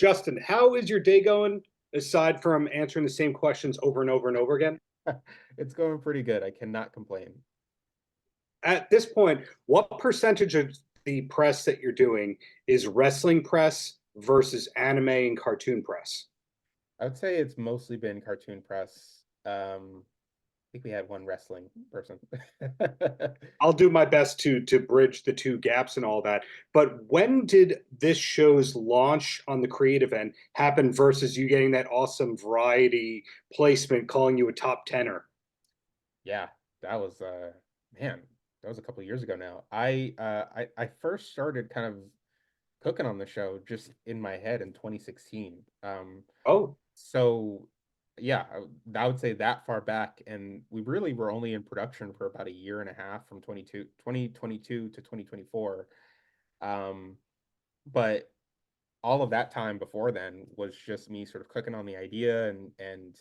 Justin, how is your day going aside from answering the same questions over and over and over again? It's going pretty good. I cannot complain. At this point, what percentage of the press that you're doing is wrestling press versus anime and cartoon press? I would say it's mostly been cartoon press. I think we had one wrestling person. I'll do my best to bridge the two gaps and all that. But when did this show's launch on the creative end happen versus you getting that awesome variety placement calling you a top tenor? Yeah, that was man, that was a couple of years ago now. I first started kind of cooking on the show just in my head in 2016. Oh, So yeah, I would say that far back, and we really were only in production for about a year and a half from 2022 to 2024. Um, but all of that time before then was just me sort of cooking on the idea and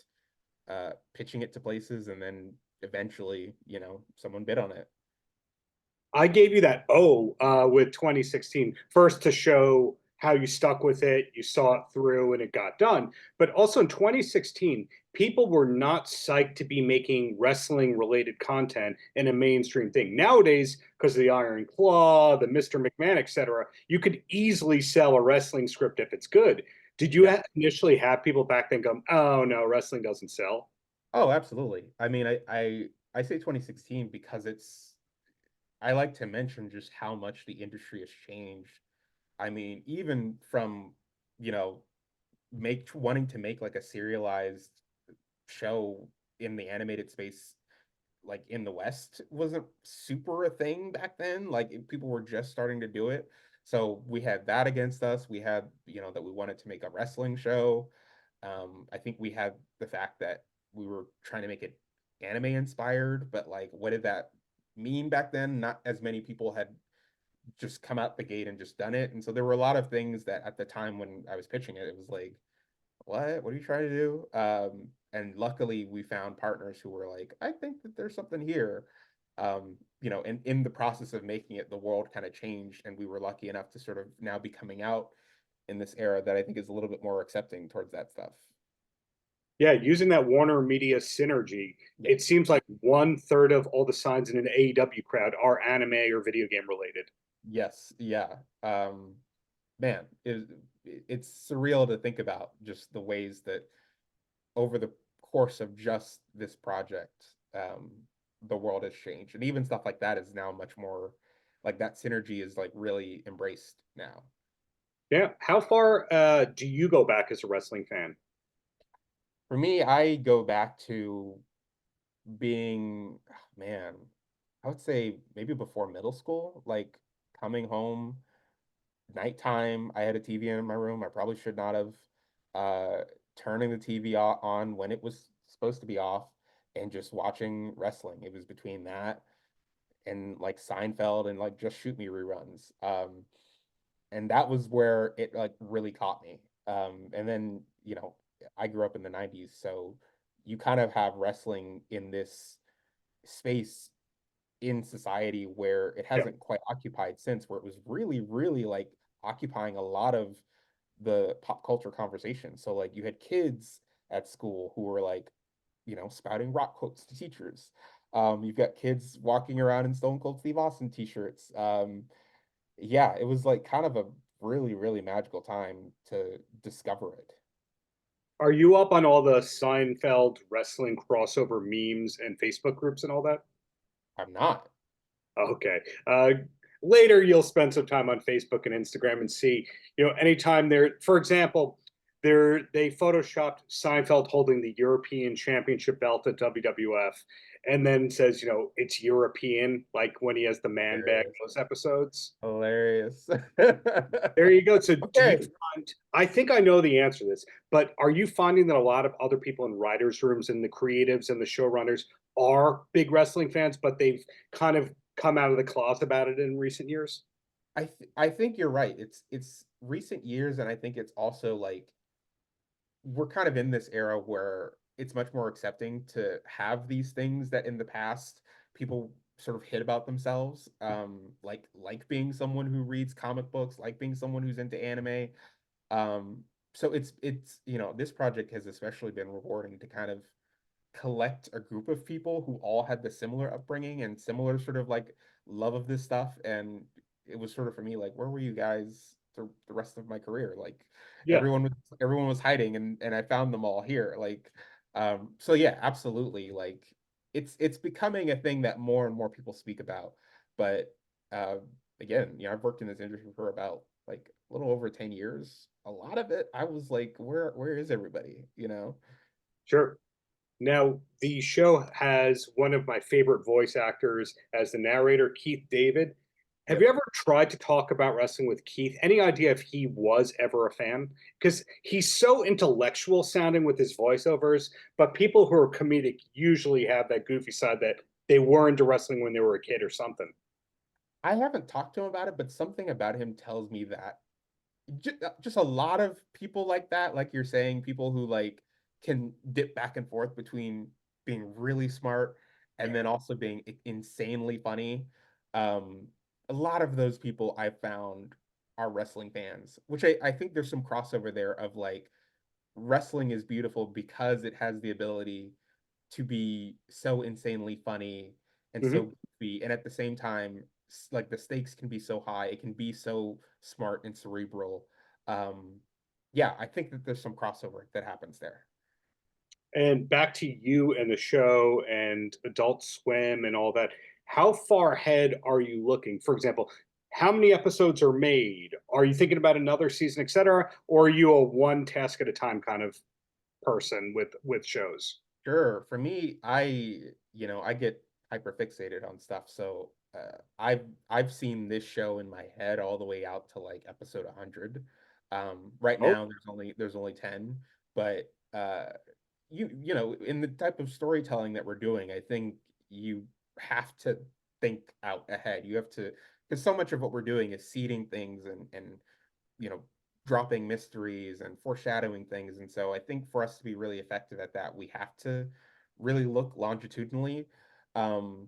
pitching it to places, and then eventually, someone bid on it. I gave you that with 2016 first to show how you stuck with it, you saw it through, and it got done. But also in 2016, people were not psyched to be making wrestling related content in a mainstream thing. Nowadays, because of the Iron Claw, the Mr. McMahon, etc., you could easily sell a wrestling script if it's good. Did you Yeah. initially have people back then go, "Oh no, wrestling doesn't sell"? Oh, absolutely. I mean, I say 2016 because I like to mention just how much the industry has changed. I mean, even from, you know, make wanting to make like a serialized show in the animated space, like in the West, wasn't super a thing back then. Like people were just starting to do it. So we had that against us. We had, that we wanted to make a wrestling show. I think we had the fact that we were trying to make it anime inspired, but like, what did that mean back then? Not as many people had just come out the gate and just done it. And so there were a lot of things that at the time when I was pitching it, it was like, what are you trying to do? And luckily we found partners who were like, I think that there's something here. And in the process of making it, the world kind of changed, and we were lucky enough to sort of now be coming out in this era that I think is a little bit more accepting towards that stuff. Yeah, using that Warner Media synergy, Yeah. it seems like one third of all the signs in an AEW crowd are anime or video game related. Yes. Yeah. Man, it's surreal to think about just the ways that over the course of just this project, the world has changed, and even stuff like that is now much more like that synergy is like really embraced now. Yeah. How far do you go back as a wrestling fan? For me, I go back to being, man, I would say maybe before middle school, like coming home nighttime. I had a TV in my room. I probably should not have. Uh, Turning the TV on when it was supposed to be off and just watching wrestling. It was between that and like Seinfeld and like Just Shoot Me reruns. And that was where it like really caught me. And then, I grew up in the 90s, so you kind of have wrestling in this space in society where it Yeah. hasn't quite occupied since, where it was really, really like occupying a lot of the pop culture conversation. So like you had kids at school who were like, spouting rock quotes to teachers. You've got kids walking around in Stone Cold Steve Austin t-shirts. Yeah, it was like kind of a really, really magical time to discover it. Are you up on all the Seinfeld wrestling crossover memes and Facebook groups and all that? I'm not. Okay. Later, you'll spend some time on Facebook and Instagram and see, anytime they're, for example, they photoshopped Seinfeld holding the European Championship belt at WWF, and then says, it's European, like when he has the man bag in Hilarious. those episodes. Hilarious. There you go. So, do you Okay. find? I think I know the answer to this, but are you finding that a lot of other people in writers' rooms and the creatives and the showrunners are big wrestling fans, but they've kind of come out of the closet about it in recent years? I think you're right. It's recent years, and I think it's also like we're kind of in this era where it's much more accepting to have these things that in the past people sort of hid about themselves, like being someone who reads comic books, like being someone who's into anime. so it's this project has especially been rewarding to kind of collect a group of people who all had the similar upbringing and similar sort of like love of this stuff. And it was sort of for me like, where were you guys the rest of my career? Like Yeah, everyone was hiding, and I found them all here. Like, so yeah, absolutely. Like it's becoming a thing that more and more people speak about. But uh, again, I've worked in this industry for about like a little over 10 years. A lot of it, I was like, where is everybody? sure. Now, the show has one of my favorite voice actors as the narrator, Keith David. Have you Yep. ever tried to talk about wrestling with Keith? Any idea if he was ever a fan? Because he's so intellectual sounding with his voiceovers, but people who are comedic usually have that goofy side that they were into wrestling when they were a kid or something. I haven't talked to him about it, but something about him tells me that just a lot of people like that, like you're saying, people who like can dip back and forth between being really smart and then also being insanely funny. Um, a lot of those people I found are wrestling fans, which I think there's some crossover there of like wrestling is beautiful because it has the ability to be so insanely funny and Mhm. so goofy, and at the same time, like the stakes can be so high, it can be so smart and cerebral. Um, yeah, I think that there's some crossover that happens there. And back to you and the show and Adult Swim and all that. How far ahead are you looking? For example, how many episodes are made? Are you thinking about another season, etc., or are you a one task at a time kind of person with shows? Sure. For me, I get hyper fixated on stuff. So I've seen this show in my head all the way out to like episode 100. Right Oh, now there's only 10, but in the type of storytelling that we're doing, I think you have to think out ahead. You have to, because so much of what we're doing is seeding things and you know, dropping mysteries and foreshadowing things. And so I think for us to be really effective at that, we have to really look longitudinally. Um,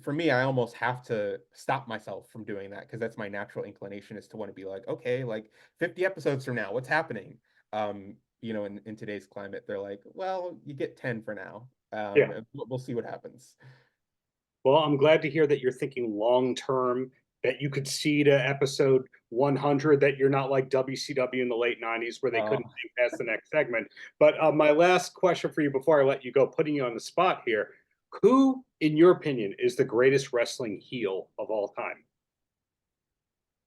for me, I almost have to stop myself from doing that because that's my natural inclination is to want to be like, okay, like 50 episodes from now, what's happening? In today's climate, they're like, well, you get 10 for now. yeah. And we'll see what happens. Well, I'm glad to hear that you're thinking long term, that you could see to episode 100, that you're not like WCW in the late 90s where they Uh, couldn't think past the next segment. But my last question for you before I let you go, putting you on the spot here, who, in your opinion, is the greatest wrestling heel of all time?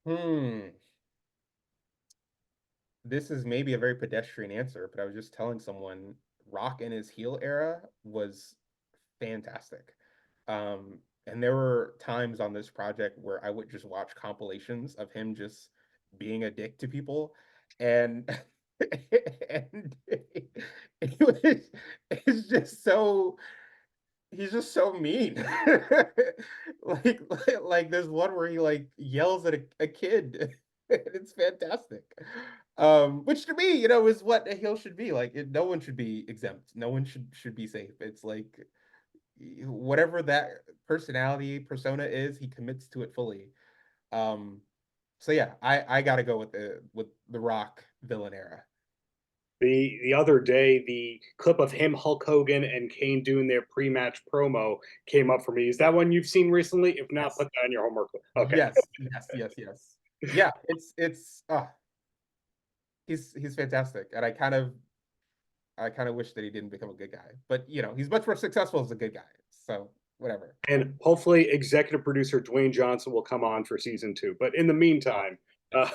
hmm. This is maybe a very pedestrian answer, but I was just telling someone Rock in his heel era was fantastic. And there were times on this project where I would just watch compilations of him just being a dick to people, and and it was it's just so he's just so mean. like there's one where he like yells at a kid. It's fantastic. Which to me, is what a heel should be. Like no one should be exempt. No one should be safe. It's like whatever that personality persona is, he commits to it fully. Um, so yeah, I gotta go with the Rock villain era. The other day, the clip of him, Hulk Hogan, and Kane doing their pre-match promo came up for me. Is that one you've seen recently? If not, Yes. put that on your homework. Okay. Yes, yes, yes, yes. Yeah, he's fantastic. And I kind of wish that he didn't become a good guy. But he's much more successful as a good guy. So whatever. And hopefully, executive producer Dwayne Johnson will come on for season 2. But in the Oh, meantime, yes.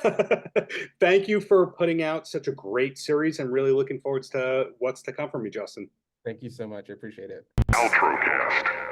thank you for putting out such a great series and really looking forward to what's to come from you, Justin. Thank you so much. I appreciate it. Paltrocast.